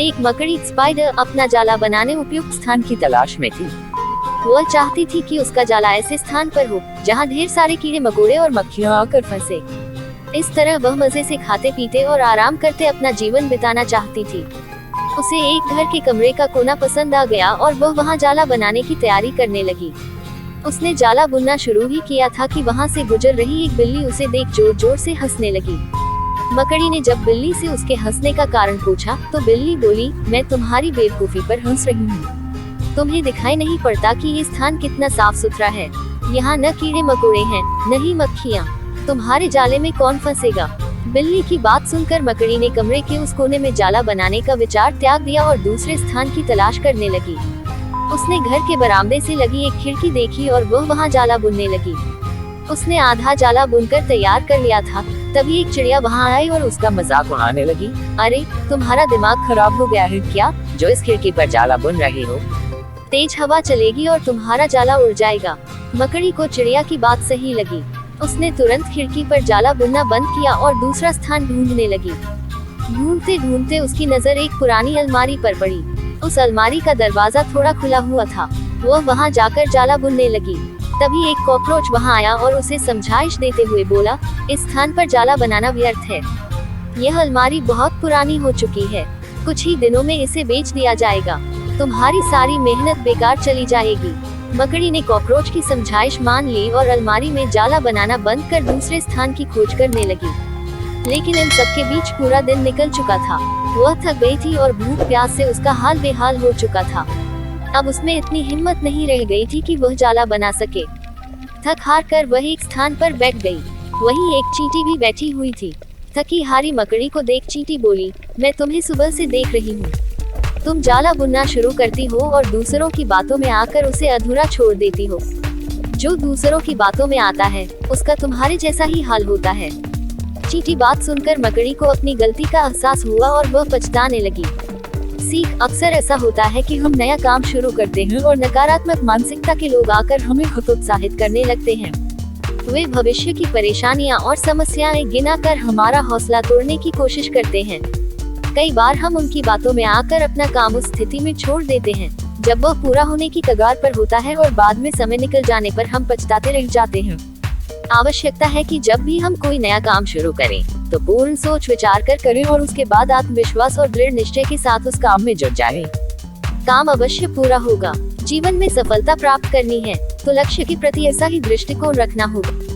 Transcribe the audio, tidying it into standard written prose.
एक मकड़ी स्पाइडर अपना जाला बनाने उपयुक्त स्थान की तलाश में थी। वह चाहती थी कि उसका जाला ऐसे स्थान पर हो जहां ढेर सारे कीड़े मकोड़े और मक्खियां आकर फंसे। इस तरह वह मजे से खाते पीते और आराम करते अपना जीवन बिताना चाहती थी। उसे एक घर के कमरे का कोना पसंद आ गया और वह वहां जाला बनाने की तैयारी करने लगी। उसने जाला बुनना शुरू ही किया था कि वहां से गुजर रही एक बिल्ली उसे देख जोर जोर से हंसने लगी। मकड़ी ने जब बिल्ली से उसके हंसने का कारण पूछा तो बिल्ली बोली, मैं तुम्हारी बेवकूफी पर हंस रही हूँ। तुम्हें दिखाई नहीं पड़ता कि ये स्थान कितना साफ सुथरा है? यहाँ न कीड़े मकोड़े हैं, न ही मक्खियाँ। तुम्हारे जाले में कौन फंसेगा? बिल्ली की बात सुनकर मकड़ी ने कमरे के उस कोने में जाला बनाने का विचार त्याग दिया और दूसरे स्थान की तलाश करने लगी। उसने घर के बरामदे से लगी एक खिड़की देखी और वह वहाँ जाला बुनने लगी। उसने आधा जाला बुनकर तैयार कर लिया था, तभी एक चिड़िया वहाँ आई और उसका मजाक उड़ाने लगी। अरे, तुम्हारा दिमाग खराब हो गया है क्या, जो इस खिड़की पर जाला बुन रही हो? तेज हवा चलेगी और तुम्हारा जाला उड़ जाएगा। मकड़ी को चिड़िया की बात सही लगी। उसने तुरंत खिड़की पर जाला बुनना बंद किया और दूसरा स्थान ढूंढने लगी। ढूंढते ढूंढते उसकी नजर एक पुरानी अलमारी पर पड़ी। उस अलमारी का दरवाजा थोड़ा खुला हुआ था। वह वहाँ जाकर जाला बुनने लगी। तभी एक कॉकरोच वहाँ आया और उसे समझाइश देते हुए बोला, इस स्थान पर जाला बनाना व्यर्थ है। यह अलमारी बहुत पुरानी हो चुकी है। कुछ ही दिनों में इसे बेच दिया जाएगा। तुम्हारी सारी मेहनत बेकार चली जाएगी। मकड़ी ने कॉकरोच की समझाइश मान ली और अलमारी में जाला बनाना बंद कर दूसरे स्थान की खोज करने लगी। लेकिन इन सबके बीच पूरा दिन निकल चुका था। वह थक गई थी और भूख प्यास से उसका हाल बेहाल हो चुका था। अब उसमें इतनी हिम्मत नहीं रह गई थी कि वह जाला बना सके। थक हार कर वह एक स्थान पर बैठ गई। वहीं एक चींटी भी बैठी हुई थी। थकी हारी मकड़ी को देख चींटी बोली, मैं तुम्हें सुबह से देख रही हूँ। तुम जाला बुनना शुरू करती हो और दूसरों की बातों में आकर उसे अधूरा छोड़ देती हो। जो दूसरों की बातों में आता है उसका तुम्हारे जैसा ही हाल होता है। चींटी बात सुनकर मकड़ी को अपनी गलती का एहसास हुआ और वह पछताने लगी। सीख, अक्सर ऐसा होता है कि हम नया काम शुरू करते हैं और नकारात्मक मानसिकता के लोग आकर हमें हतोत्साहित करने लगते हैं। वे भविष्य की परेशानियां और समस्याएं गिनाकर हमारा हौसला तोड़ने की कोशिश करते हैं। कई बार हम उनकी बातों में आकर अपना काम उस स्थिति में छोड़ देते हैं जब वह पूरा होने की कगार पर होता है और बाद में समय निकल जाने पर हम पछताते रह जाते हैं। आवश्यकता है कि जब भी हम कोई नया काम शुरू करें तो पूर्ण सोच विचार कर करें और उसके बाद आत्मविश्वास और दृढ़ निश्चय के साथ उस काम में जुट जाएं। काम अवश्य पूरा होगा। जीवन में सफलता प्राप्त करनी है तो लक्ष्य के प्रति ऐसा ही दृष्टिकोण रखना होगा।